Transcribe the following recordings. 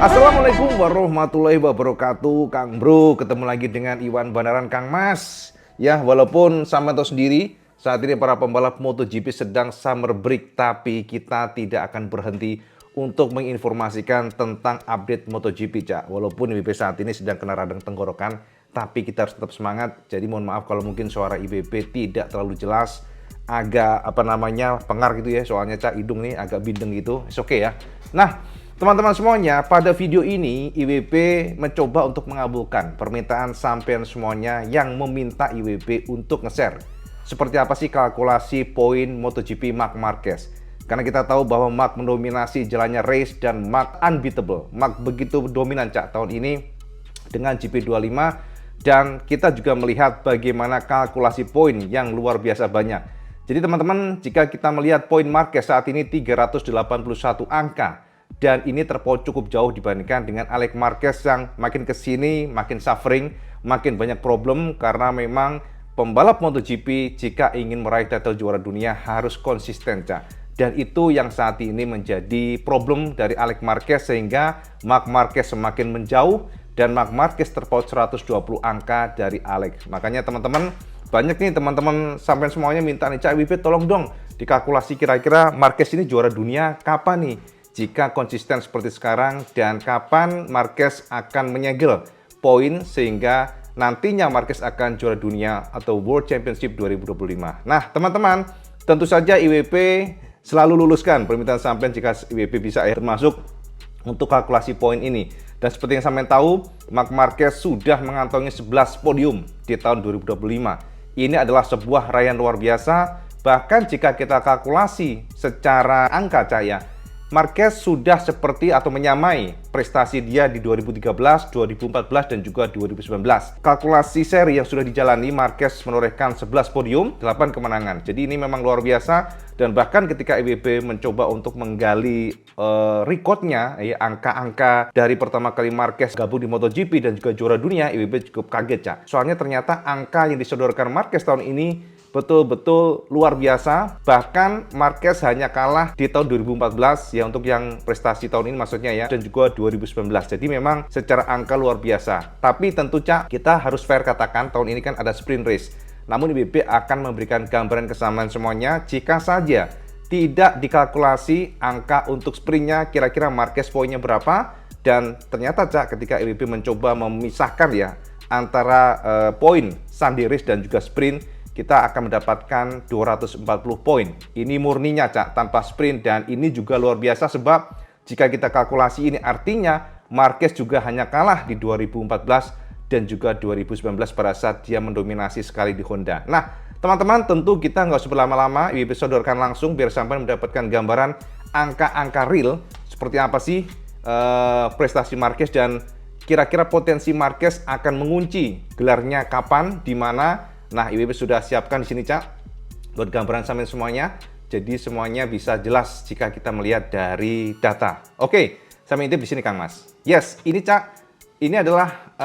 Assalamualaikum warahmatullahi wabarakatuh, Kang Bro. Ketemu lagi dengan Iwan Banaran, Kang Mas. Ya, walaupun sama tahu sendiri, saat ini para pembalap MotoGP sedang summer break, tapi kita tidak akan berhenti untuk menginformasikan tentang update MotoGP, Cak. Walaupun IWP saat ini sedang kena radang tenggorokan, tapi kita harus tetap semangat. Jadi mohon maaf kalau mungkin suara IWP tidak terlalu jelas, agak pengar gitu ya, soalnya Cak hidung nih agak bindeng gitu. It's okay ya. Nah, teman-teman semuanya, pada video ini IWP mencoba untuk mengabulkan permintaan sampean semuanya yang meminta IWP untuk nge-share seperti apa sih kalkulasi poin MotoGP Marc Marquez. Karena kita tahu bahwa Marc mendominasi jalannya race dan Marc unbeatable. Marc begitu dominan, Cak, tahun ini dengan GP25, dan kita juga melihat bagaimana kalkulasi poin yang luar biasa banyak. Jadi teman-teman, jika kita melihat poin Marquez saat ini 381 angka, dan ini terpaut cukup jauh dibandingkan dengan Alex Marquez yang makin kesini makin suffering, makin banyak problem karena memang pembalap MotoGP jika ingin meraih title juara dunia harus konsisten, Cak. Dan itu yang saat ini menjadi problem dari Alex Marquez sehingga Marc Marquez semakin menjauh dan Marc Marquez terpaut 120 angka dari Alex. Makanya teman-teman, banyak nih teman-teman sampai semuanya minta nih, Cak, WP tolong dong dikalkulasi kira-kira Marquez ini juara dunia kapan nih jika konsisten seperti sekarang, dan kapan Marquez akan menyegel poin sehingga nantinya Marquez akan juara dunia atau World Championship 2025. Nah teman-teman, tentu saja IWP selalu luluskan permintaan sampean jika IWP bisa termasuk untuk kalkulasi poin ini. Dan seperti yang sampean tahu, Marc Marquez sudah mengantongi 11 podium di tahun 2025. Ini adalah sebuah raihan luar biasa. Bahkan jika kita kalkulasi secara angka, Cak, Marquez sudah seperti atau menyamai prestasi dia di 2013, 2014, dan juga 2019. Kalkulasi seri yang sudah dijalani, Marquez menorehkan 11 podium, 8 kemenangan. Jadi ini memang luar biasa, dan bahkan ketika IWP mencoba untuk menggali rekodnya, angka-angka dari pertama kali Marquez gabung di MotoGP dan juga juara dunia, IWP cukup kaget, Cak. Soalnya ternyata angka yang disodorkan Marquez tahun ini betul-betul luar biasa. Bahkan Marquez hanya kalah di tahun 2014 ya, untuk yang prestasi tahun ini maksudnya ya, dan juga 2019. Jadi memang secara angka luar biasa. Tapi tentu, Cak, kita harus fair katakan tahun ini kan ada sprint race. Namun IWP akan memberikan gambaran kesamaan semuanya jika saja tidak dikalkulasi angka untuk sprintnya kira-kira Marquez poinnya berapa. Dan ternyata, Cak, ketika IWP mencoba memisahkan ya antara poin Sunday race dan juga sprint, kita akan mendapatkan 240 poin. Ini murninya, Cak, tanpa sprint, dan ini juga luar biasa sebab jika kita kalkulasi ini artinya Marquez juga hanya kalah di 2014 dan juga 2019 pada saat dia mendominasi sekali di Honda. Nah, teman-teman, tentu kita nggak usah berlama-lama, IWP sodorkan langsung biar sampai mendapatkan gambaran angka-angka real seperti apa sih prestasi Marquez, dan kira-kira potensi Marquez akan mengunci gelarnya kapan, di mana. Nah, IWP sudah siapkan di sini, Cak, buat gambaran sampai semuanya. Jadi semuanya bisa jelas jika kita melihat dari data. Oke, sampai intip di sini, Kang Mas. Yes, ini, Cak, ini adalah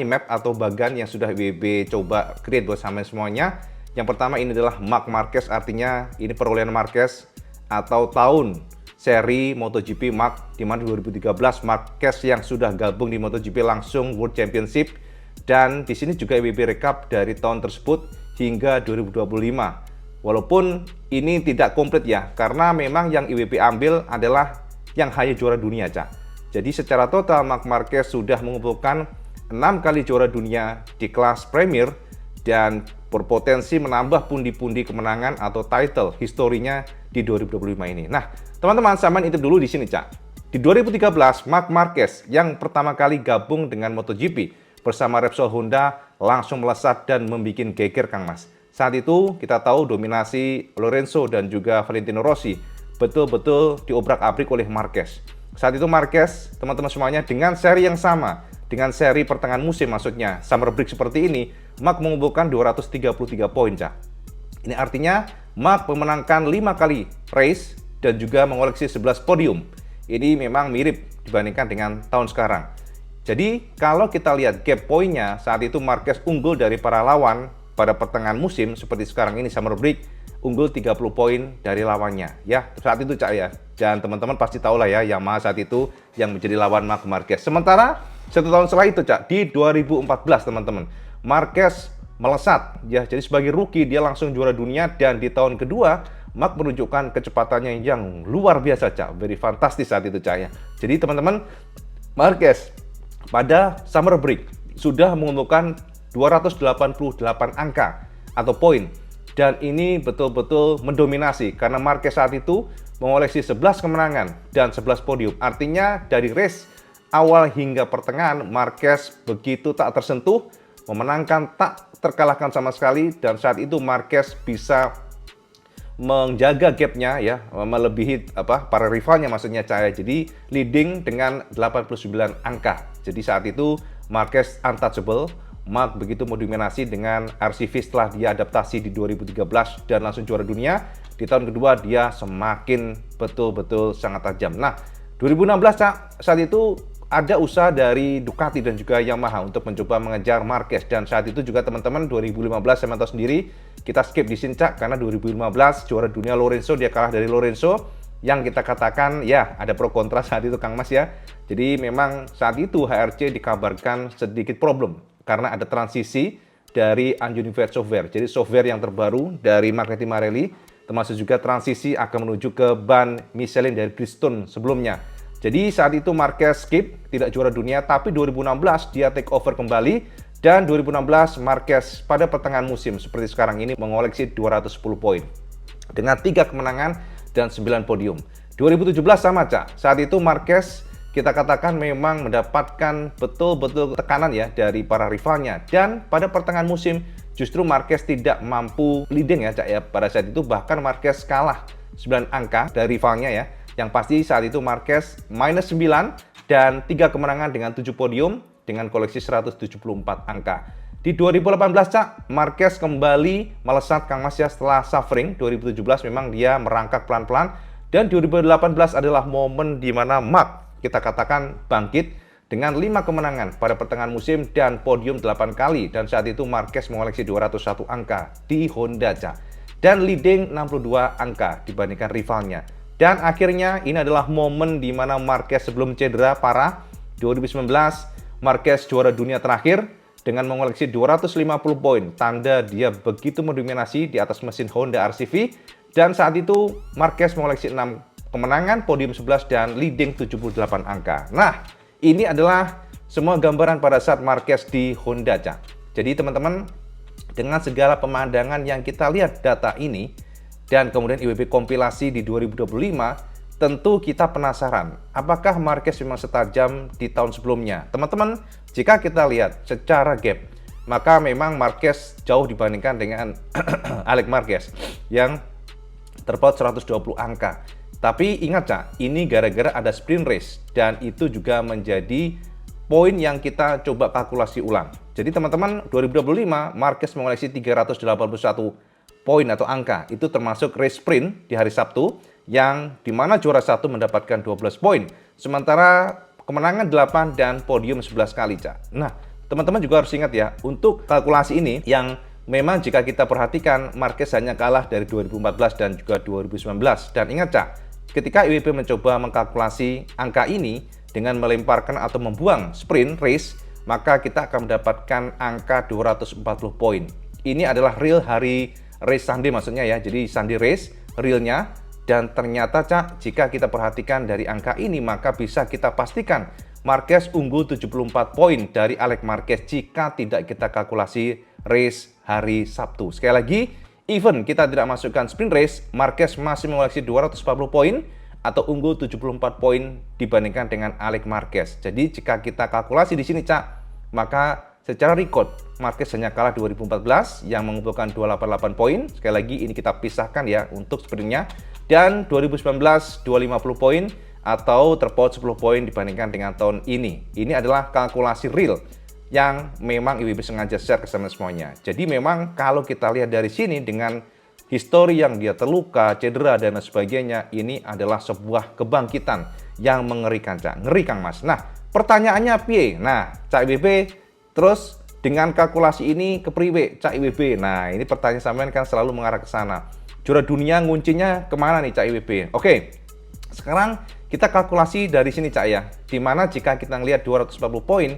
map atau bagan yang sudah IWP coba create buat sampai semuanya. Yang pertama ini adalah Marc Marquez, artinya ini perolehan Marquez atau tahun seri MotoGP Marc, di mana 2013 Marquez yang sudah gabung di MotoGP langsung World Championship. Dan di sini juga IWP rekap dari tahun tersebut hingga 2025. Walaupun ini tidak komplit ya, karena memang yang IWP ambil adalah yang hanya juara dunia, Cak. Jadi secara total Marc Marquez sudah mengumpulkan 6 kali juara dunia di kelas Premier dan berpotensi menambah pundi-pundi kemenangan atau title historinya di 2025 ini. Nah, teman-teman, sampean intip dulu di sini, Cak. Di 2013 Marc Marquez yang pertama kali gabung dengan MotoGP bersama Repsol Honda langsung melesat dan membuat geger, Kang Mas. Saat itu kita tahu dominasi Lorenzo dan juga Valentino Rossi betul-betul diobrak-abrik oleh Marquez. Saat itu Marquez, teman-teman semuanya, dengan seri yang sama, dengan seri pertengahan musim maksudnya, summer break seperti ini, Marc mengumpulkan 233 poin, Cak. Ini artinya Marc memenangkan 5 kali race dan juga mengoleksi 11 podium. Ini memang mirip dibandingkan dengan tahun sekarang. Jadi kalau kita lihat gap poinnya, saat itu Marquez unggul dari para lawan pada pertengahan musim seperti sekarang ini summer break unggul 30 poin dari lawannya ya saat itu Cak ya. Dan teman-teman pasti tahu lah ya Yamaha saat itu yang menjadi lawan Marc Marquez. Sementara 1 tahun setelah itu Cak, di 2014 teman-teman, Marquez melesat ya. Jadi sebagai rookie dia langsung juara dunia, dan di tahun kedua Marc menunjukkan kecepatannya yang luar biasa Cak, very fantastis saat itu Cak ya. Jadi teman-teman, Marquez pada summer break sudah mengumpulkan 288 angka atau poin, dan ini betul-betul mendominasi karena Marquez saat itu mengoleksi 11 kemenangan dan 11 podium. Artinya dari race awal hingga pertengahan Marquez begitu tak tersentuh, memenangkan tak terkalahkan sama sekali, dan saat itu Marquez bisa menjaga gapnya ya, melebihi para rivalnya maksudnya Cahaya. Jadi leading dengan 89 angka. Jadi saat itu Marquez untouchable. Marc begitu mendominasi dengan RCV setelah dia adaptasi di 2013 dan langsung juara dunia. Di tahun kedua dia semakin betul-betul sangat tajam. Nah, 2016 Cak, saat itu ada usaha dari Ducati dan juga Yamaha untuk mencoba mengejar Marquez, dan saat itu juga teman-teman 2015 saya tahu sendiri, kita skip di sini Cak, karena 2015 juara dunia Lorenzo, dia kalah dari Lorenzo yang kita katakan ya ada pro kontra saat itu Kang Mas ya. Jadi memang saat itu HRC dikabarkan sedikit problem karena ada transisi dari ununified software. Jadi software yang terbaru dari Magneti Marelli, termasuk juga transisi akan menuju ke ban Michelin dari Bridgestone sebelumnya. Jadi saat itu Marquez skip, tidak juara dunia, tapi 2016 dia take over kembali, dan 2016 Marquez pada pertengahan musim seperti sekarang ini mengoleksi 210 poin dengan 3 kemenangan dan 9 podium. 2017 sama Cak, saat itu Marquez kita katakan memang mendapatkan betul-betul tekanan ya dari para rivalnya, dan pada pertengahan musim justru Marquez tidak mampu leading ya Cak ya. Pada saat itu bahkan Marquez kalah 9 angka dari rivalnya ya. Yang pasti saat itu Marquez minus 9 dan 3 kemenangan dengan 7 podium dengan koleksi 174 angka. Di 2018 Cak, Marquez kembali melesat Kang Mas ya setelah suffering. 2017 memang dia merangkak pelan-pelan, dan 2018 adalah momen di mana Marc kita katakan bangkit dengan 5 kemenangan pada pertengahan musim dan podium 8 kali, dan saat itu Marquez mengoleksi 201 angka di Honda Cak, dan leading 62 angka dibandingkan rivalnya. Dan akhirnya ini adalah momen di mana Marquez sebelum cedera parah. 2019 Marquez juara dunia terakhir dengan mengoleksi 250 poin, tanda dia begitu mendominasi di atas mesin Honda RCV, dan saat itu Marquez mengoleksi 6 kemenangan, podium 11 dan leading 78 angka. Nah, ini adalah semua gambaran pada saat Marquez di Honda Cak. Jadi teman-teman, dengan segala pemandangan yang kita lihat data ini dan kemudian IWB kompilasi di 2025, tentu kita penasaran apakah Marquez memang setajam di tahun sebelumnya. Teman-teman, jika kita lihat secara gap, maka memang Marquez jauh dibandingkan dengan Alex Marquez yang terpaut 120 angka. Tapi ingat Cak, ini gara-gara ada sprint race, dan itu juga menjadi poin yang kita coba kalkulasi ulang. Jadi teman-teman, 2025 Marquez mengoleksi 381 poin atau angka. Itu termasuk race sprint di hari Sabtu, yang dimana juara 1 mendapatkan 12 poin. Sementara kemenangan 8 dan podium 11 kali Cak. Nah, teman-teman juga harus ingat ya, untuk kalkulasi ini yang memang jika kita perhatikan Marquez hanya kalah dari 2014 dan juga 2019. Dan ingat Cak, ketika IWB mencoba mengkalkulasi angka ini dengan melemparkan atau membuang sprint race, maka kita akan mendapatkan angka 240 poin. Ini adalah real hari race Sunday maksudnya ya, jadi Sunday race realnya. Dan ternyata Cak, jika kita perhatikan dari angka ini, maka bisa kita pastikan Marquez unggul 74 poin dari Alex Marquez jika tidak kita kalkulasi race hari Sabtu. Sekali lagi, even kita tidak masukkan sprint race, Marquez masih mengoleksi 240 poin atau unggul 74 poin dibandingkan dengan Alex Marquez. Jadi jika kita kalkulasi di sini Cak, maka secara record Marquez hanya kalah 2014 yang mengumpulkan 288 poin. Sekali lagi ini kita pisahkan ya untuk sprintnya. Dan 2019 250 poin atau terpaut 10 poin dibandingkan dengan tahun ini. Ini adalah kalkulasi real yang memang IWB sengaja share ke semuanya. Jadi memang kalau kita lihat dari sini dengan histori yang dia terluka, cedera dan sebagainya, ini adalah sebuah kebangkitan yang mengerikan Cak. Ngeri Kang Mas. Nah, pertanyaannya piye? Nah, Cak IWB terus dengan kalkulasi ini kepriwe Cak IWB? Nah, ini pertanyaan sampean kan selalu mengarah ke sana. Juara dunia nguncinya kemana nih Cak IWB? Oke, sekarang kita kalkulasi dari sini Cak ya. Dimana jika kita ngelihat 240 poin,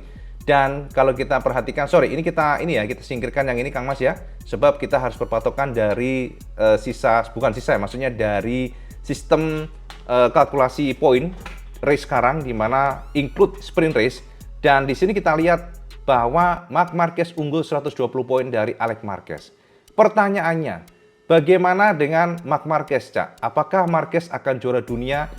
dan kalau kita perhatikan, sorry, ini kita singkirkan yang ini Kang Mas ya, sebab kita harus berpatokan dari maksudnya dari sistem kalkulasi poin race sekarang, dimana include sprint race. Dan di sini kita lihat bahwa Marc Marquez unggul 120 poin dari Alex Marquez. Pertanyaannya, bagaimana dengan Marc Marquez, Cak? Apakah Marquez akan juara dunia?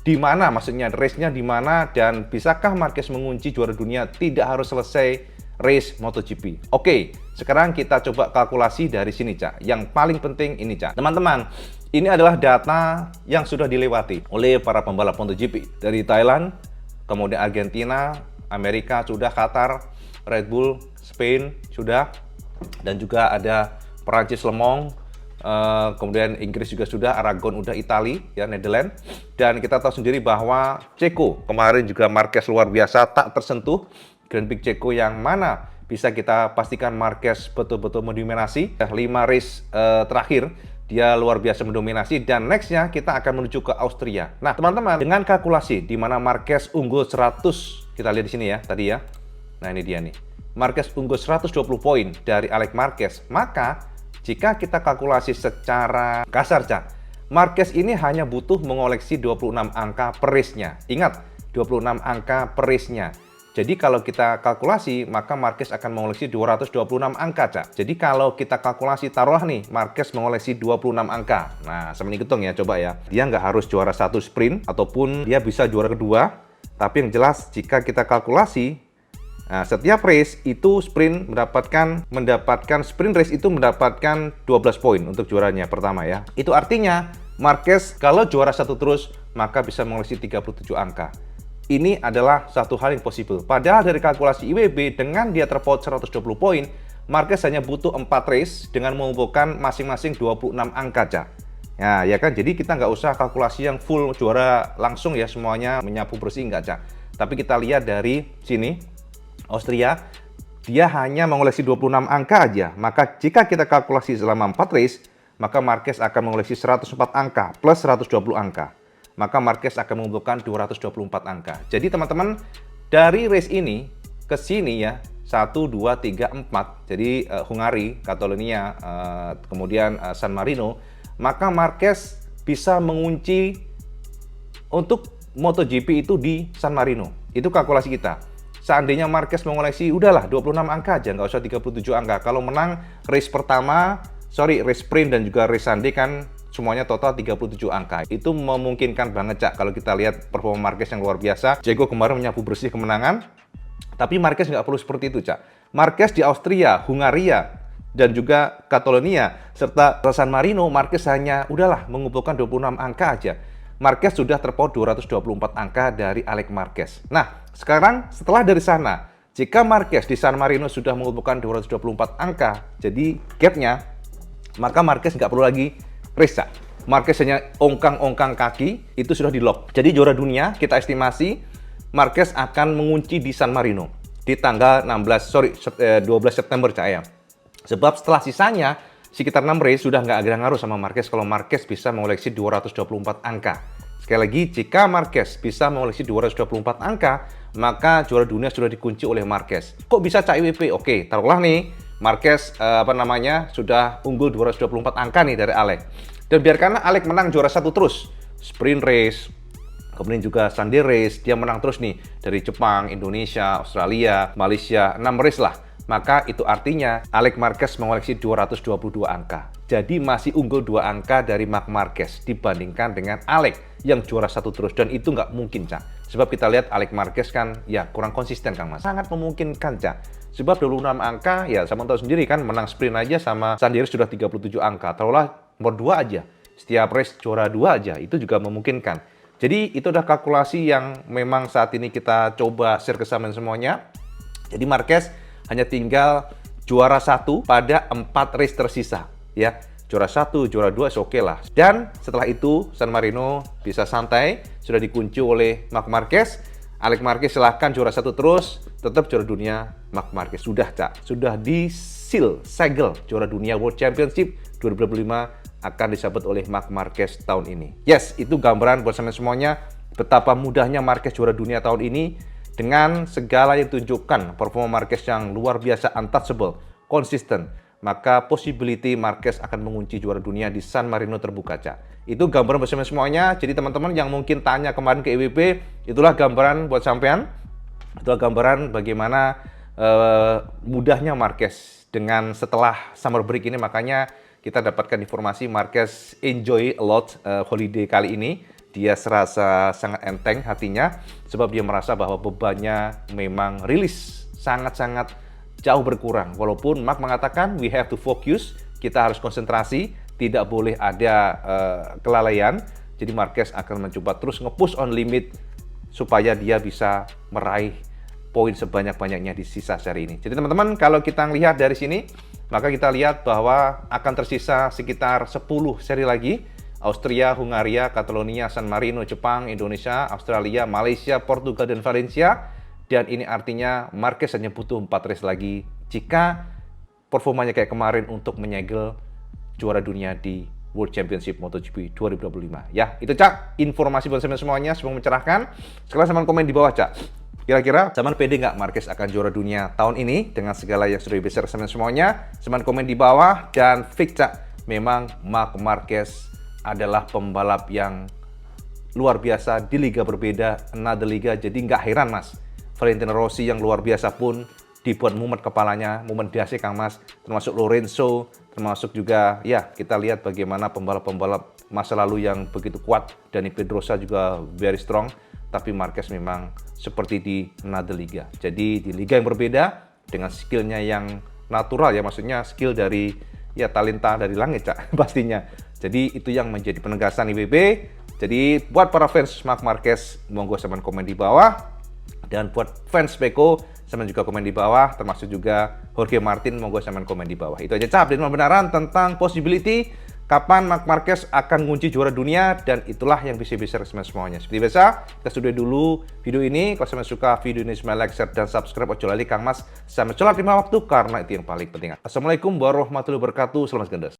Di mana? Maksudnya race-nya di mana? Dan bisakah Marquez mengunci juara dunia tidak harus selesai race MotoGP? Oke, sekarang kita coba kalkulasi dari sini, Cak. Yang paling penting ini, Cak. Teman-teman, ini adalah data yang sudah dilewati oleh para pembalap MotoGP. Dari Thailand, kemudian Argentina, Amerika sudah, Qatar, Red Bull, Spain sudah, dan juga ada Perancis Le Mans, kemudian Inggris juga sudah, Aragon udah, Italia, ya Netherlands. Dan kita tahu sendiri bahwa Ceko kemarin juga Marquez luar biasa tak tersentuh. Grand Prix Ceko yang mana bisa kita pastikan Marquez betul-betul mendominasi. 5 race terakhir dia luar biasa mendominasi, dan nextnya kita akan menuju ke Austria. Nah teman-teman, dengan kalkulasi di mana Marquez unggul 100, kita lihat di sini ya tadi ya. Nah ini dia nih, Marquez unggul 120 poin dari Alex Marquez, maka jika kita kalkulasi secara kasar, Cak, Marquez ini hanya butuh mengoleksi 26 angka per race-nya. Ingat, 26 angka per race-nya. Jadi kalau kita kalkulasi, maka Marquez akan mengoleksi 226 angka, Cak. Jadi kalau kita kalkulasi, taruhlah nih, Marquez mengoleksi 26 angka. Nah, sama ini hitung ya, coba ya. Dia nggak harus juara 1 sprint, ataupun dia bisa juara kedua. Tapi yang jelas, jika kita kalkulasi, nah, setiap race itu sprint mendapatkan sprint race itu mendapatkan 12 poin untuk juaranya pertama ya. Itu artinya Marquez kalau juara 1 terus maka bisa mengoleksi 37 angka. Ini adalah satu hal yang possible. Padahal dari kalkulasi IWB dengan dia terpaut 120 poin, Marquez hanya butuh 4 race dengan mengumpulkan masing-masing 26 angka, Cak. Ya kan, jadi kita nggak usah kalkulasi yang full juara langsung ya, semuanya menyapu bersih, nggak, Cak. Tapi kita lihat dari sini, Austria, dia hanya mengoleksi 26 angka aja. Maka jika kita kalkulasi selama 4 race, maka Marquez akan mengoleksi 104 angka plus 120 angka. Maka Marquez akan mengumpulkan 224 angka. Jadi teman-teman, dari race ini ke sini ya, 1, 2, 3, 4. Jadi Hungari, Catalonia, kemudian San Marino, maka Marquez bisa mengunci untuk MotoGP itu di San Marino. Itu kalkulasi kita. Seandainya Marquez mengoleksi, udahlah 26 angka aja, nggak usah 37 angka. Kalau menang race pertama, race sprint dan juga race Sunday kan semuanya total 37 angka. Itu memungkinkan banget, Cak, kalau kita lihat performa Marquez yang luar biasa. Ceko kemarin menyapu bersih kemenangan, tapi Marquez nggak perlu seperti itu, Cak. Marquez di Austria, Hungaria, dan juga Catalonia, serta San Marino, Marquez hanya udahlah mengumpulkan 26 angka aja. Marquez sudah terpaut 224 angka dari Alex Marquez. Nah, sekarang setelah dari sana, jika Marquez di San Marino sudah mengumpulkan 224 angka, jadi gapnya, maka Marquez nggak perlu lagi race. Marquez hanya ongkang-ongkang kaki, itu sudah di lock. Jadi juara dunia, kita estimasi, Marquez akan mengunci di San Marino di tanggal 12 September, Cak ya. Sebab setelah sisanya, sekitar 6 race sudah nggak ada ngaruh sama Marquez kalau Marquez bisa mengoleksi 224 angka. Sekali lagi, jika Marquez bisa mengoleksi 224 angka, maka juara dunia sudah dikunci oleh Marquez. Kok bisa, Cak IWP? Oke, taruhlah nih, Marquez sudah unggul 224 angka nih dari Alex. Dan biarkanlah Alex menang juara 1 terus. Sprint race, kemudian juga Sunday race, dia menang terus nih dari Jepang, Indonesia, Australia, Malaysia, 6 race lah. Maka itu artinya Alex Marquez mengoleksi 222 angka. Jadi masih unggul 2 angka dari Marc Marquez dibandingkan dengan Alex yang juara 1 terus. Dan itu nggak mungkin, Cak. Sebab kita lihat Alex Marquez kan ya kurang konsisten, Kang Mas. Sangat memungkinkan, Cak. Sebab 26 angka ya sama tahu sendiri kan, menang sprint aja sama Sanders sudah 37 angka. Taruhlah nomor 2 aja. Setiap race juara 2 aja, itu juga memungkinkan. Jadi itu adalah kalkulasi yang memang saat ini kita coba share ke semuanya. Jadi Marquez hanya tinggal juara 1 pada 4 race tersisa ya. Juara 1, juara 2 oke lah. Dan setelah itu San Marino bisa santai, sudah dikunci oleh Marc Marquez. Alex Marquez silahkan juara 1 terus, tetap juara dunia Marc Marquez. Sudah, Cak. Sudah di-seal, segel juara dunia World Championship 2025 akan disabet oleh Marc Marquez tahun ini. Yes, itu gambaran buat sampai semuanya betapa mudahnya Marquez juara dunia tahun ini dengan segala yang ditunjukkan performa Marquez yang luar biasa, untouchable, konsisten. Maka possibility Marquez akan mengunci juara dunia di San Marino terbuka, Cak. Itu gambaran bersama semuanya. Jadi teman-teman yang mungkin tanya kemarin ke EWP, itulah gambaran buat sampean. Itulah gambaran bagaimana mudahnya Marquez dengan setelah summer break ini. Makanya kita dapatkan informasi Marquez enjoy a lot holiday kali ini. Dia serasa sangat enteng hatinya sebab dia merasa bahwa bebannya memang rilis sangat-sangat jauh berkurang. Walaupun Marc mengatakan we have to focus, kita harus konsentrasi, tidak boleh ada kelalaian. Jadi Marquez akan mencoba terus nge-push on limit supaya dia bisa meraih poin sebanyak-banyaknya di sisa seri ini. Jadi teman-teman, kalau kita lihat dari sini, maka kita lihat bahwa akan tersisa sekitar 10 seri lagi. Austria, Hungaria, Catalonia, San Marino, Jepang, Indonesia, Australia, Malaysia, Portugal, dan Valencia. Dan ini artinya Marquez hanya butuh 4 race lagi jika performanya kayak kemarin untuk menyegel juara dunia di World Championship MotoGP 2025. Ya, itu Cak, informasi buat semuanya, semoga mencerahkan. Sekarang sama komen di bawah, Cak. Kira-kira zaman pede nggak Marquez akan juara dunia tahun ini dengan segala yang sudah besar semuanya? Seman komen di bawah dan fix, Cak, memang Marc Marquez adalah pembalap yang luar biasa di liga berbeda, another liga. Jadi nggak heran Mas, Valentino Rossi yang luar biasa pun dibuat mumet kepalanya, mumet dasi Kang Mas, termasuk Lorenzo, termasuk juga ya kita lihat bagaimana pembalap-pembalap masa lalu yang begitu kuat. Dani Pedrosa juga very strong, tapi Marquez memang seperti di another liga. Jadi di liga yang berbeda dengan skillnya yang natural ya, maksudnya skill dari ya talenta dari langit, Cak, pastinya. Jadi itu yang menjadi penegasan IWB. Jadi buat para fans Marc Marquez, monggo semen komen di bawah. Dan buat fans Peko, semen juga komen di bawah. Termasuk juga Jorge Martin, monggo semen komen di bawah. Itu aja, Cap, dan benaran tentang possibility kapan Marc Marquez akan ngunci juara dunia. Dan itulah yang bisa semen semuanya. Seperti biasa, kita sudah dulu video ini. Kalau semen suka video ini, semen like, share, dan subscribe. Ojo lali Kang Mas, sama sholat 5 waktu karena itu yang paling penting. Assalamualaikum warahmatullahi wabarakatuh. Selamat gendes.